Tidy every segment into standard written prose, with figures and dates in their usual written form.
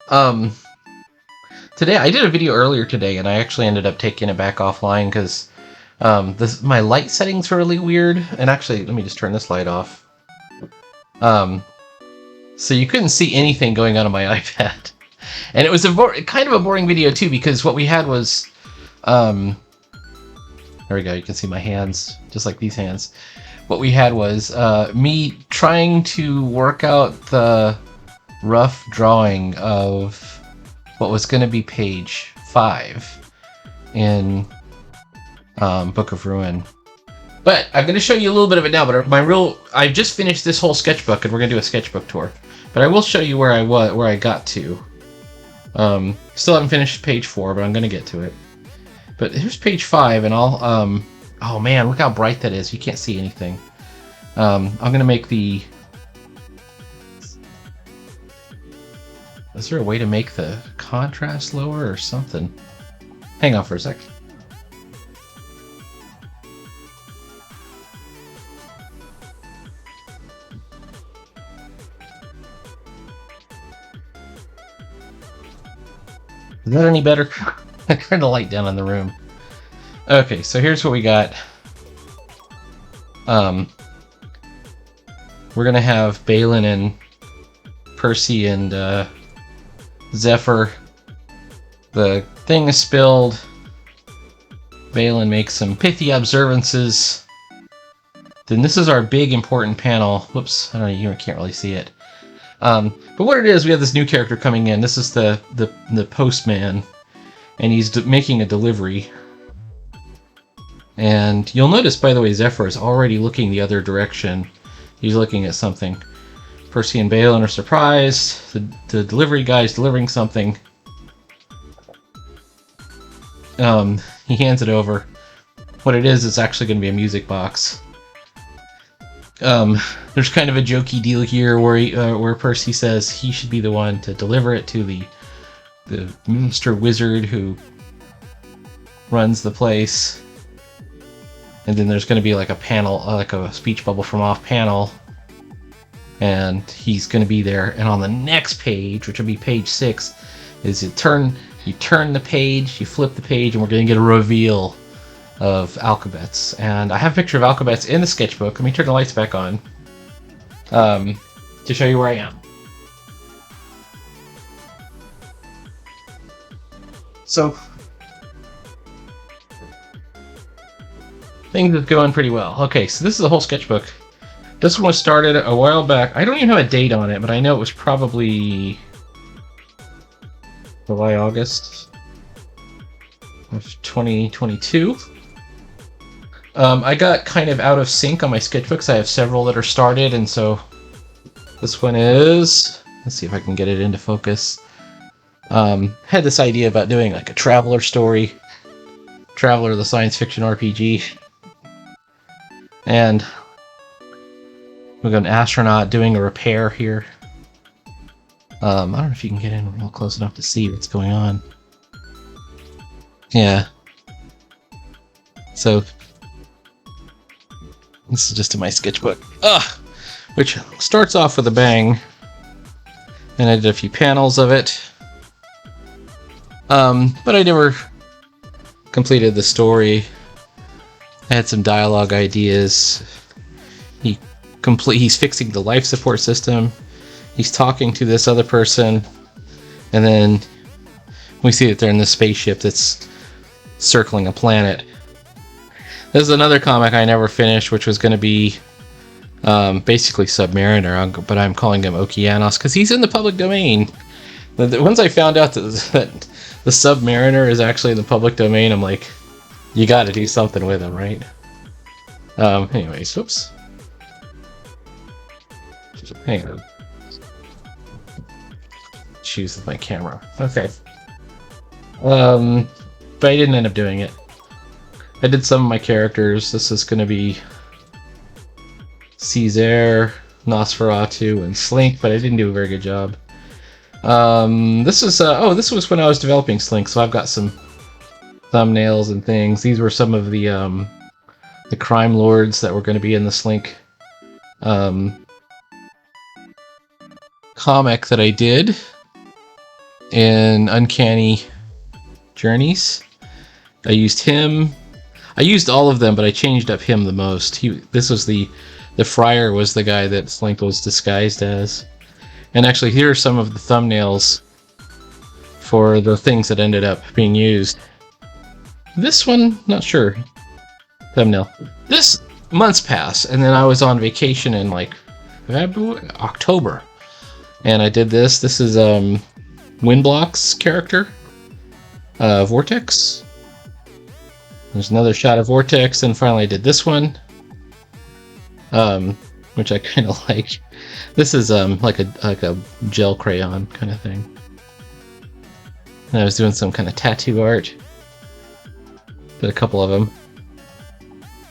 Um, Today I did a video earlier today, and I actually ended up taking it back offline because my light settings are really weird. And actually, let me just turn this light off. So you couldn't see anything going on my iPad, and it was kind of a boring video too because what we had was, there we go. You can see my hands, just like these hands. What we had was me trying to work out the rough drawing of what was going to be page 5 in Book of Ruin. But I'm going to show you a little bit of it now. But I just finished this whole sketchbook, and we're going to do a sketchbook tour. But I will show you where I got to. Still haven't finished page 4, but I'm going to get to it. But here's page 5, and I'll oh man, look how bright that is. You can't see anything. I'm going to make the... Is there a way to make the contrast lower or something? Hang on for a sec. Is that any better? I turned the light down in the room. Okay, so here's what we got. We're gonna have Balin and Percy and Zephyr. The thing is spilled. Balin makes some pithy observances. Then this is our big important panel. Whoops, I don't know, you can't really see it. But what it is, we have this new character coming in. This is the postman, and he's making a delivery. And you'll notice, by the way, Zephyr is already looking the other direction. He's looking at something. Percy and Balin are surprised. The delivery guy is delivering something. He hands it over. What it is, it's actually going to be a music box. There's kind of a jokey deal here where Percy says he should be the one to deliver it to the master wizard who runs the place. And then there's going to be like a panel, like a speech bubble from off panel. And he's going to be there. And on the next page, which will be page 6, is you turn the page, you flip the page, and we're going to get a reveal of Alcabets. And I have a picture of Alcabets in the sketchbook. Let me turn the lights back on to show you where I am. So things are going pretty well. Okay, so this is the whole sketchbook. This one was started a while back. I don't even have a date on it, but I know it was probably July, August of 2022. I got kind of out of sync on my sketchbooks. I have several that are started, and so this one is... Let's see if I can get it into focus. Had this idea about doing like a Traveler story. Traveler, the science fiction RPG. And we've got an astronaut doing a repair here. I don't know if you can get in real close enough to see what's going on. Yeah. So this is just in my sketchbook. Which starts off with a bang. And I did a few panels of it. But I never completed the story. I had some dialogue ideas. He's fixing the life support system. He's talking to this other person. And then we see that they're in this spaceship that's circling a planet. This is another comic I never finished, which was going to be basically Submariner, but I'm calling him Okeanos because he's in the public domain. Once I found out that the Submariner is actually in the public domain, I'm like, you got to do something with him, right? Anyways, whoops. Hang on. Choose with my camera. Okay. But I didn't end up doing it. I did some of my characters. This is going to be Caesar, Nosferatu, and Slink, but I didn't do a very good job. This was when I was developing Slink, so I've got some thumbnails and things. These were some of the crime lords that were going to be in the Slink comic that I did. in Uncanny Journeys. I used him. I used all of them, but I changed up him the most. This was the friar was the guy that Slink was disguised as. And actually, here are some of the thumbnails for the things that ended up being used. This one, not sure. Thumbnail. This months pass, and then I was on vacation in like October, and I did this. This is Windblock's character, Vortex. There's another shot of Vortex, and finally I did this one, which I kind of like. This is like a gel crayon kind of thing. And I was doing some kind of tattoo art. Did a couple of them.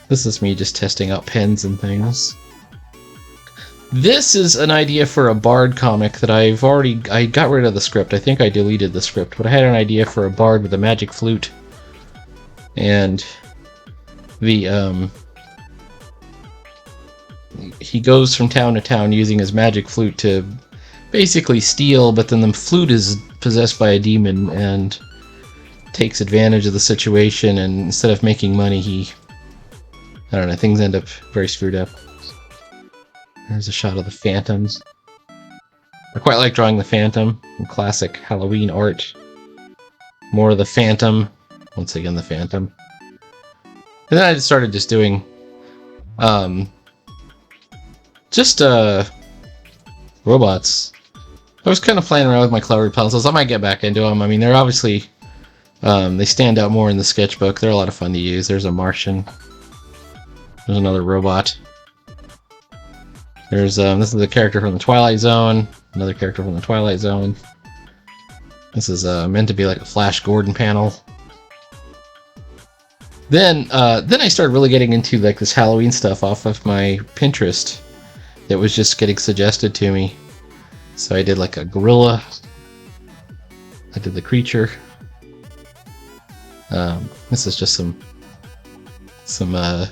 This is me just testing out pens and things. This is an idea for a Bard comic that I got rid of the script. I think I deleted the script, but I had an idea for a Bard with a magic flute. And the he goes from town to town using his magic flute to basically steal, but then the flute is possessed by a demon and takes advantage of the situation, and instead of making money, I don't know, things end up very screwed up. There's a shot of the phantoms. I quite like drawing the phantom in classic Halloween art. More of the phantom. Once again, the phantom. And then I started just doing robots. I was kind of playing around with my colored pencils. I might get back into them. I mean, they're obviously they stand out more in the sketchbook. They're a lot of fun to use. There's a Martian. There's another robot. There's this is a character from the Twilight Zone. Another character from the Twilight Zone. This is meant to be like a Flash Gordon panel. Then I started really getting into like this Halloween stuff off of my Pinterest that was just getting suggested to me. So I did like a gorilla. I did the creature. This is just some art.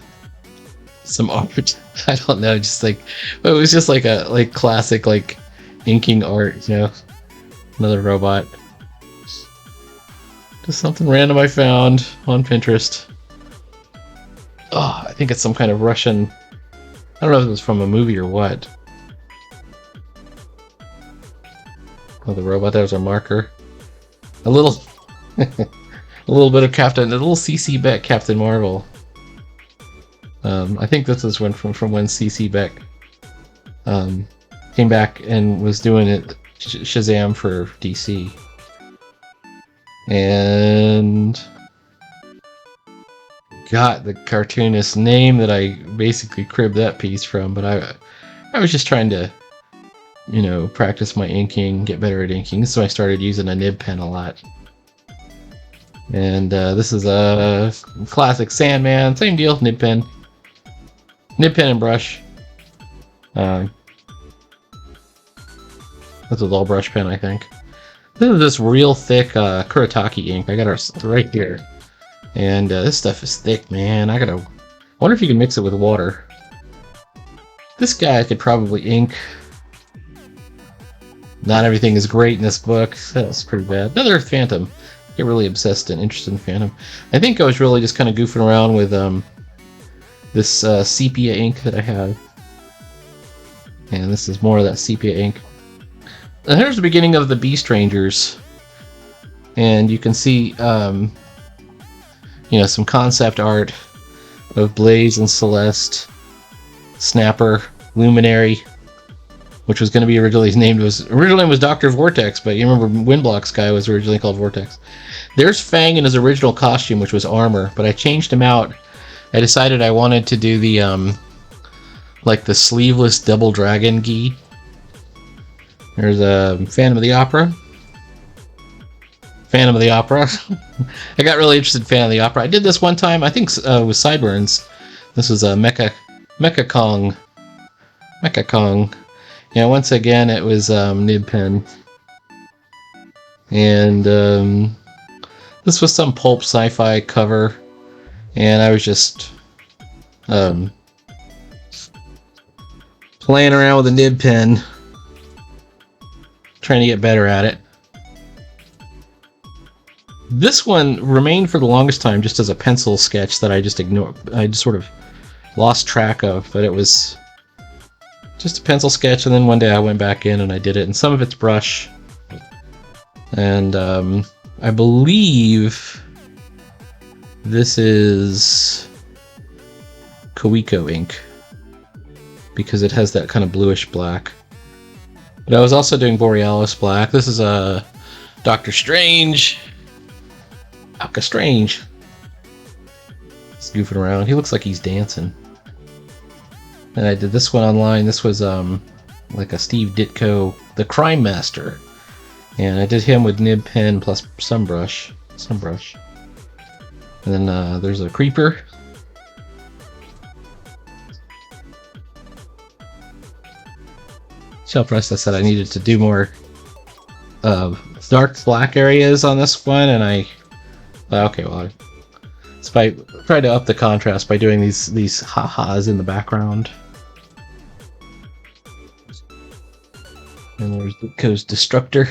I don't know, just like it was just like a classic like inking art, you know. Another robot. Just something random I found on Pinterest. Oh, I think it's some kind of Russian. I don't know if it was from a movie or what. Oh, the robot. There's our marker. A little, a little bit of a little CC Beck Captain Marvel. I think this is from when CC Beck came back and was doing it Shazam for DC. And got the cartoonist's name that I basically cribbed that piece from, but I was just trying to, you know, practice my inking, get better at inking, so I started using a nib pen a lot. And this is a classic Sandman, same deal, nib pen and brush. This is all brush pen, I think. This is this real thick Kuretake ink. I got it right here. And this stuff is thick, man. I wonder if you can mix it with water. This guy I could probably ink. Not everything is great in this book. That's pretty bad. Another Phantom. Get really obsessed and interested in Phantom. I think I was really just kind of goofing around with this sepia ink that I have. And this is more of that sepia ink. And here's the beginning of the Beast Rangers. And you can see, you know, some concept art of Blaze and Celeste, Snapper, Luminary, which was going to be originally named was Dr. Vortex, but you remember Windblock's guy was originally called Vortex. There's Fang in his original costume, which was armor, but I changed him out. I decided I wanted to do the like the sleeveless double dragon gi. There's a Phantom of the Opera. Phantom of the Opera. I got really interested in Phantom of the Opera. I did this one time, I think with Sideburns. This was a Mecha Kong. Mecha Kong. Yeah, once again it was nib pen. And this was some pulp sci-fi cover. And I was just playing around with a nib pen, trying to get better at it. This one remained for the longest time just as a pencil sketch that I just ignored. I just sort of lost track of, but it was just a pencil sketch, and then one day I went back in and I did it, and some of it's brush. And I believe this is Coeco ink, because it has that kind of bluish black. But I was also doing Borealis black. This is a Doctor Strange. Doctor Strange. He's goofing around. He looks like he's dancing. And I did this one online. This was like a Steve Ditko, the Crime Master. And I did him with nib pen plus some brush. And then there's a creeper. Shelf rest, I said I needed to do more dark black areas on this one, and I okay, well, it's by try to up the contrast by doing these ha-has in the background. And there's Ditko's Destructor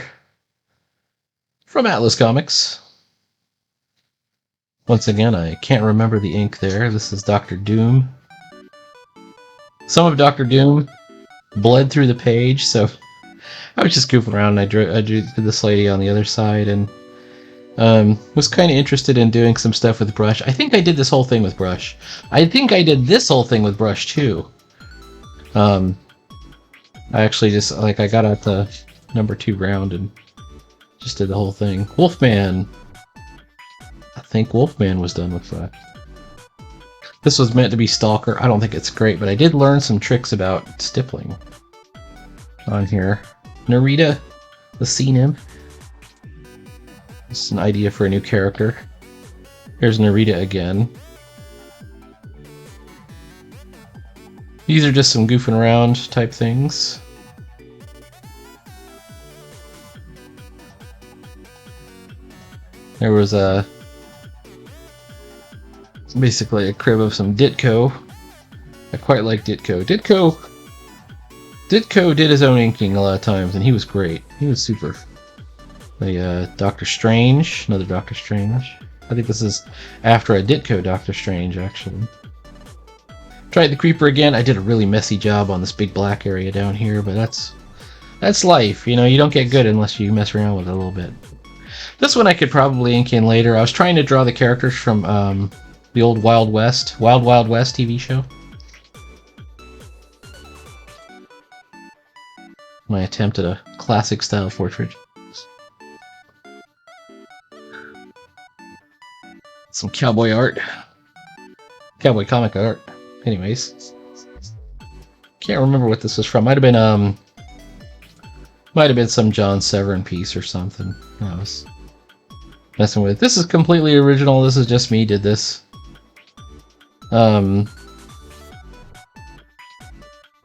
from Atlas Comics. Once again, I can't remember the ink there. This is Dr. Doom. Some of Dr. Doom bled through the page, so I was just goofing around, and I drew this lady on the other side, and was kind of interested in doing some stuff with brush. I think I did this whole thing with brush. I think I did this whole thing with brush too. I actually just, like, I got out the number 2 round and just did the whole thing. Wolfman. I think Wolfman was done with that. This was meant to be Stalker. I don't think it's great, but I did learn some tricks about stippling on here. Narita, the sea nymph. This is an idea for a new character. Here's Narita again. These are just some goofing around type things. There was basically a crib of some Ditko. I quite like Ditko. Ditko did his own inking a lot of times, and he was great. He was super. The Doctor Strange, another Doctor Strange. I think this is after a Ditko Doctor Strange, actually. Tried the creeper again. I did a really messy job on this big black area down here, but that's life. You know, you don't get good unless you mess around with it a little bit. This one I could probably ink in later. I was trying to draw the characters from the old Wild West TV show. My attempt at a classic style portrait. Some cowboy art. Cowboy comic art. Anyways. Can't remember what this was from. Might have been some John Severin piece or something. I was messing with. This is completely original. This is just me did this. I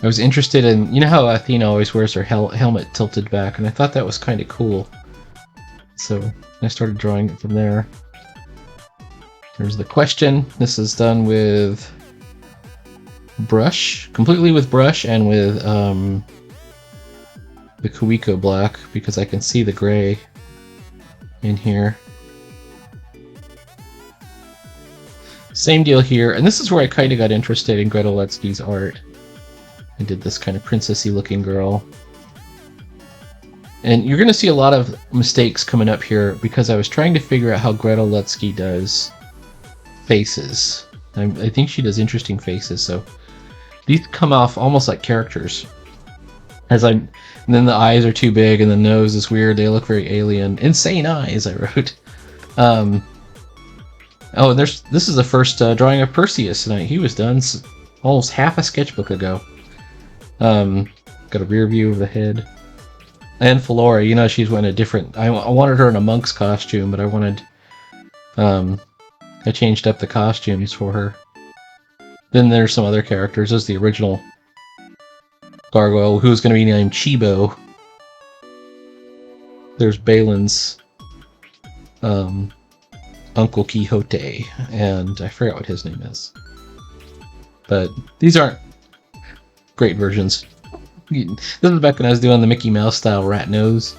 was interested in, you know how Athena always wears her helmet tilted back, and I thought that was kind of cool. So I started drawing it from there. There's the question. This is done with brush, completely with brush, and with the Coeco black, because I can see the gray in here. Same deal here, and this is where I kind of got interested in Greta Letsky's art. I did this kind of princessy looking girl. And you're going to see a lot of mistakes coming up here because I was trying to figure out how Greta Letsky does faces. I think she does interesting faces, so these come off almost like characters. And then the eyes are too big and the nose is weird. They look very alien. Insane eyes, I wrote. Oh, and this is the first drawing of Perseus tonight. He was done almost half a sketchbook ago. Got a rear view of the head. And Flora, you know, she's wearing a different... I wanted her in a monk's costume, but I wanted... I changed up the costumes for her. Then there's some other characters. There's the original gargoyle, who's going to be named Chibo. There's Balin's Uncle Quixote, and I forgot what his name is. But these aren't great versions. This is back when I was doing the Mickey Mouse style rat nose.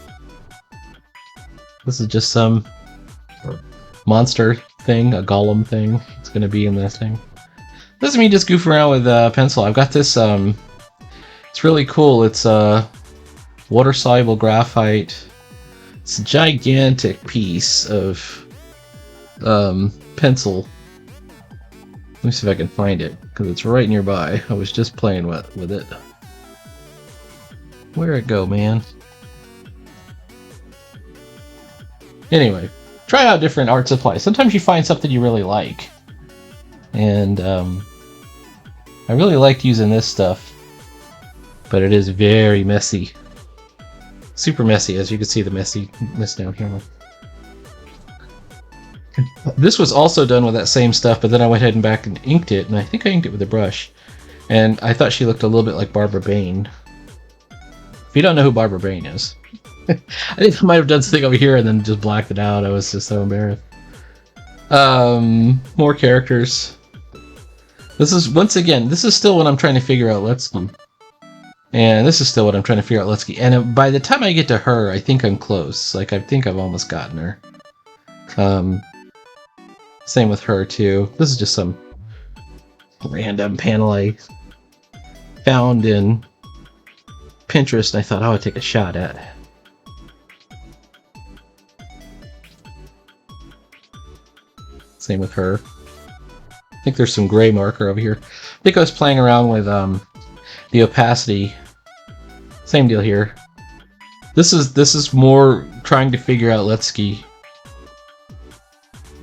This is just some monster thing, a golem thing. It's going to be in this thing. This is me just goofing around with a pencil. I've got this, it's really cool. It's water-soluble graphite. It's a gigantic piece of pencil. Let me see if I can find it, because it's right nearby. I was just playing with it. Where'd it go, man? Anyway, try out different art supplies. Sometimes you find something you really like. And I really liked using this stuff, but it is very messy. Super messy, as you can see the mess down here. This was also done with that same stuff, but then I went ahead and back and inked it, and I think I inked it with a brush. And I thought she looked a little bit like Barbara Bain. If you don't know who Barbara Bain is, I think I might have done something over here and then just blacked it out. I was just so embarrassed. More characters. This is, once again, this is still what I'm trying to figure out Letsky. And this is still what I'm trying to figure out Letsky. And by the time I get to her, I think I'm close. Like, I think I've almost gotten her. Same with her, too. This is just some random panel I found in Pinterest, and I thought I would take a shot at. Same with her. I think there's some gray marker over here. I think I was playing around with the opacity. Same deal here. This is more trying to figure out Letsky.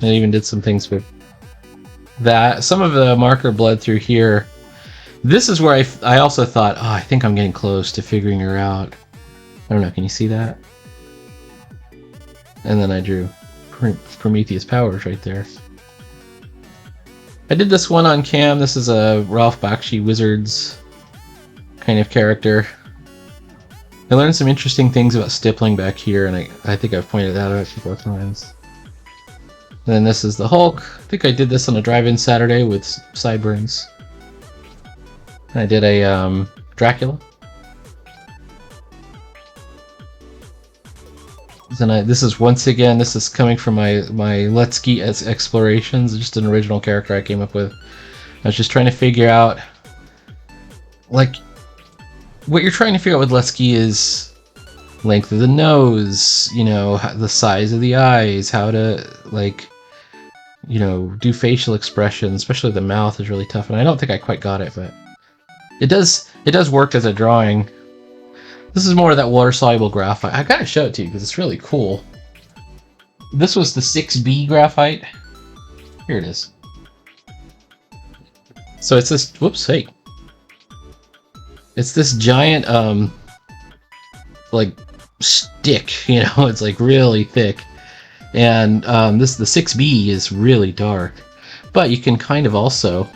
I even did some things with that. Some of the marker bled through here. This is where I also thought, oh, I think I'm getting close to figuring her out. I don't know, can you see that? And then I drew Prometheus Powers right there. I did this one on cam. This is a Ralph Bakshi Wizards kind of character. I learned some interesting things about stippling back here, and I think I've pointed that out a couple of times. And then this is the Hulk. I think I did this on a drive-in Saturday with sideburns. I did a Dracula. Then this is, once again, this is coming from my Letsky explorations, just an original character I came up with. I was just trying to figure out, like, what you're trying to figure out with Letsky is length of the nose, you know, the size of the eyes, how to, like, you know, do facial expressions, especially the mouth is really tough, and I don't think I quite got it, but it does work as a drawing. This is more of that water-soluble graphite. I gotta show it to you because it's really cool. This was the 6B graphite. Here it is. So it's this, whoops, hey. It's this giant, like, stick, you know, it's like really thick. And the 6B is really dark. But you can kind of also,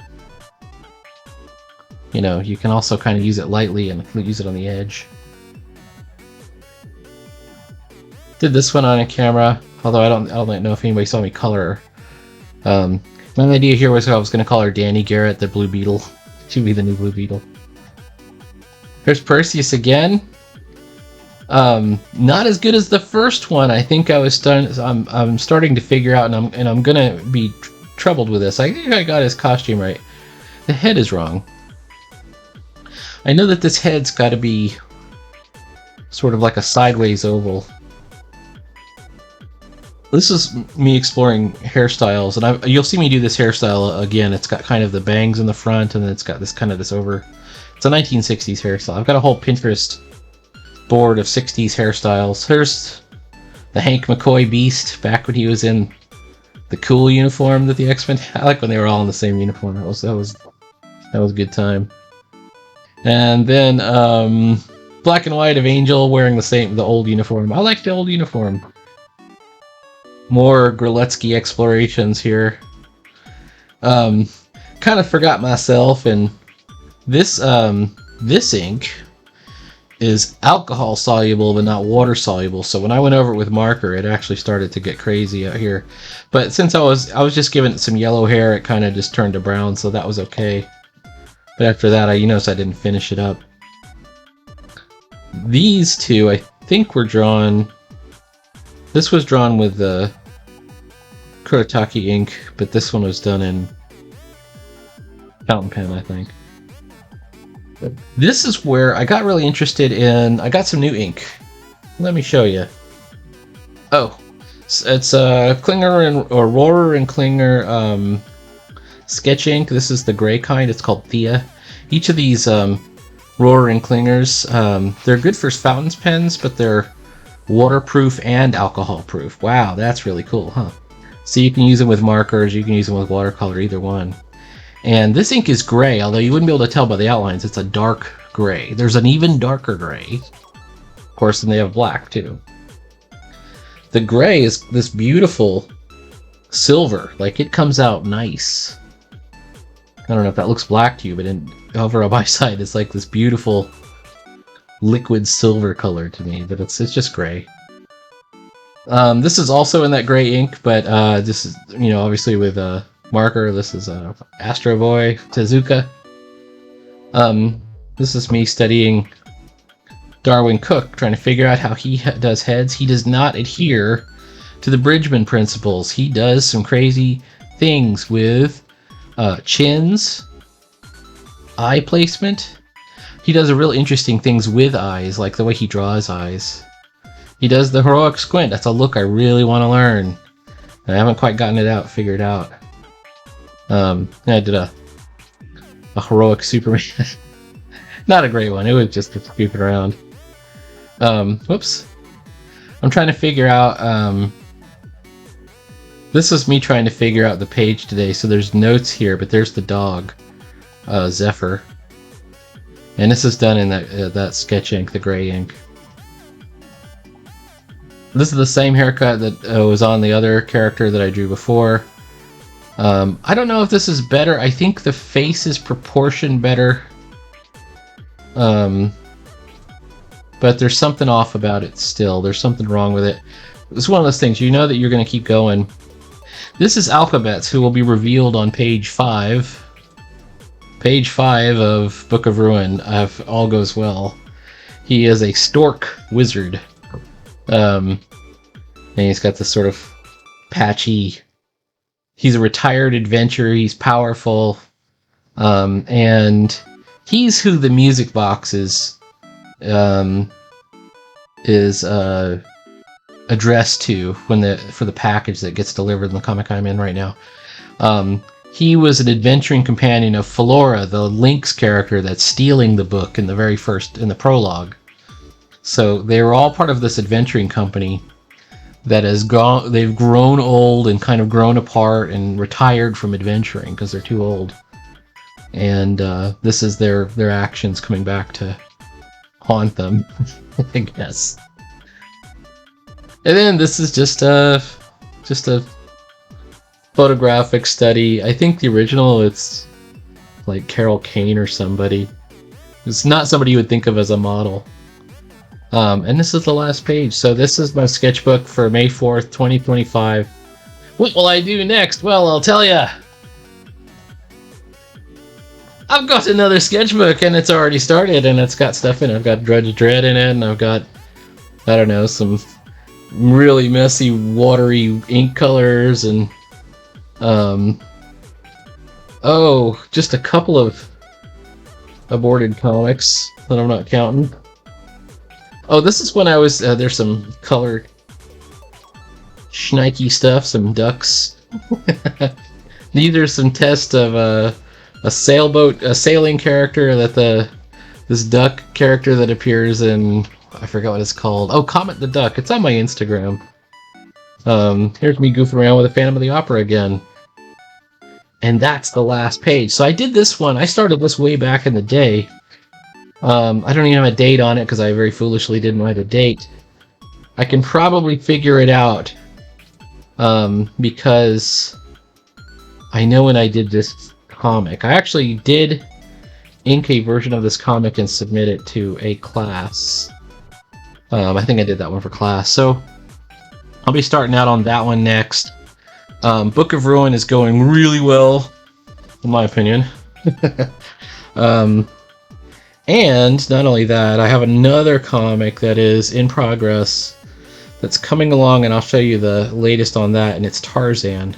you know, you can also kind of use it lightly and use it on the edge. Did this one on a camera, although I don't know if anybody saw me color her. My idea here was I was going to call her Danny Garrett, the Blue Beetle. She'd be the new Blue Beetle. Here's Perseus again. Not as good as the first one. I think I was I'm starting to figure out, and I'm gonna be troubled with this. I think I got his costume right. The head is wrong. I know that this head's got to be sort of like a sideways oval. This is me exploring hairstyles, and you'll see me do this hairstyle again. It's got kind of the bangs in the front, and then it's got this kind of this over. It's a 1960s hairstyle. I've got a whole Pinterest board of 60s hairstyles. Here's the Hank McCoy Beast back when he was in the cool uniform that the X-Men. I like when they were all in the same uniform. That was a good time. And then black and white of Angel wearing the old uniform. I like the old uniform. More Greletsky explorations here. Kind of forgot myself, and this ink is alcohol soluble but not water soluble. So when I went over it with marker, it actually started to get crazy out here. But since I was just giving it some yellow hair, it kind of just turned to brown, so that was okay. But after that, you notice I didn't finish it up. These two, I think, were drawn. This was drawn with the Kurotaki ink, but this one was done in fountain pen, I think. This is where I got really interested in. I got some new ink. Let me show you. Oh, it's Klinger and or Rohrer and Klinger sketch ink. This is the gray kind. It's called Thea. Each of these Rohrer and Klingers, they're good for fountain pens, but they're waterproof and alcohol proof. Wow, that's really cool, huh? So you can use them with markers, you can use them with watercolor, either one. And this ink is gray, although you wouldn't be able to tell by the outlines. It's a dark gray. There's an even darker gray. Of course, and they have black too. The gray is this beautiful silver. Like, it comes out nice. I don't know if that looks black to you, but over on my side, it's like this beautiful liquid silver color to me, but it's just gray. This is also in that gray ink, but this is, obviously with marker. This is Astro Boy Tezuka. This is me studying Darwin Cook, trying to figure out how he does heads. He does not adhere to the Bridgman principles. He does some crazy things with chins, eye placement. He does real interesting things with eyes, like the way he draws eyes. He does the heroic squint. That's a look I really want to learn. I haven't quite gotten it figured out. I did a heroic Superman. Not a great one. It was just goofing around. Whoops. I'm trying to figure out. This is me trying to figure out the page today. So there's notes here, but there's the dog, Zephyr, and this is done in that sketch ink, the gray ink. This is the same haircut that was on the other character that I drew before. I don't know if this is better. I think the face is proportioned better. But there's something off about it still. There's something wrong with it. It's one of those things, that you're going to keep going. This is Alphabets, who will be revealed on page 5. Page 5 of Book of Ruin, if all goes well. He is a stork wizard. And he's got this sort of patchy... He's a retired adventurer, he's powerful. And he's who the music box is addressed to for the package that gets delivered in the comic I'm in right now. He was an adventuring companion of Flora, the Lynx character that's stealing the book in the prologue. So they were all part of this adventuring company that they've grown old and kind of grown apart and retired from adventuring because they're too old. And this is their actions coming back to haunt them, I guess. And then this is just a photographic study. I think the original, it's like Carol Kane or somebody. It's not somebody you would think of as a model. And this is the last page. So this is my sketchbook for May 4th, 2025. What will I do next? Well, I'll tell ya. I've got another sketchbook, and it's already started, and it's got stuff in it. I've got Drudge Dread in it, and I've got, I don't know, some really messy, watery ink colors, and just a couple of aborted comics that I'm not counting. Oh, this is when I was, there's some colored schnikey stuff, some ducks. These are some tests of a sailing character that this duck character that appears in, I forgot what it's called. Oh, Comet the Duck. It's on my Instagram. Here's me goofing around with a Phantom of the Opera again. And that's the last page. So I did this one. I started this way back in the day. I don't even have a date on it because I very foolishly didn't write a date. I can probably figure it out because I know when I did this comic. I actually did ink a version of this comic and submit it to a class. I think I did that one for class. So I'll be starting out on that one next. Book of Ruin is going really well, in my opinion. And not only that, I have another comic that is in progress that's coming along, and I'll show you the latest on that, and it's Tarzan.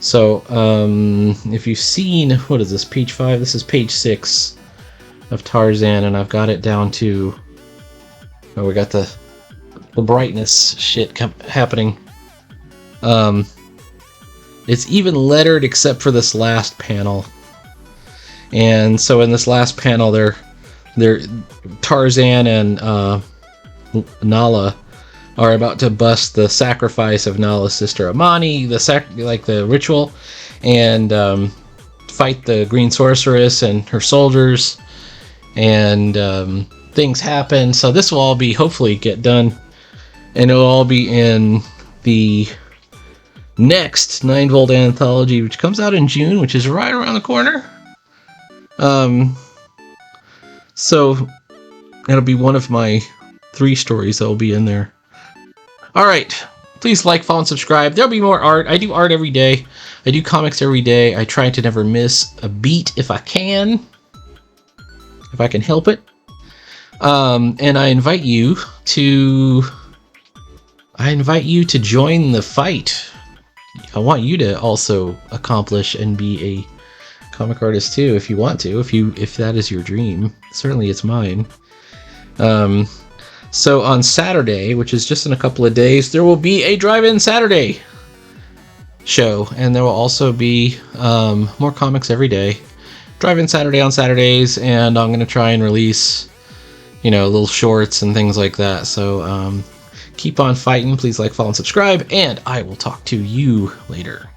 If you've seen, what is this, page 5? This is page 6 of Tarzan, and I've got it down to, oh, we got the brightness shit happening. It's even lettered except for this last panel. And so in this last panel, they're Tarzan and Nala are about to bust the sacrifice of Nala's sister Amani, the ritual, and fight the Green Sorceress and her soldiers, and things happen. So this will all be, hopefully, get done, and it'll all be in the next 9-Volt anthology, which comes out in June, which is right around the corner. So that'll be one of my 3 stories that will be in there. Alright, please like, follow, and subscribe. There'll be more art. I do art every day. I do comics every day. I try to never miss a beat if I can help it. And I invite you to join the fight. I want you to also accomplish and be a comic artist too, if you want to, if that is your dream. Certainly it's mine. So on Saturday, which is just in a couple of days, there will be a Drive-In Saturday show, and there will also be more comics every day. Drive-In Saturday on Saturdays, and I'm going to try and release, little shorts and things like that. So keep on fighting. Please like, follow, and subscribe, and I will talk to you later.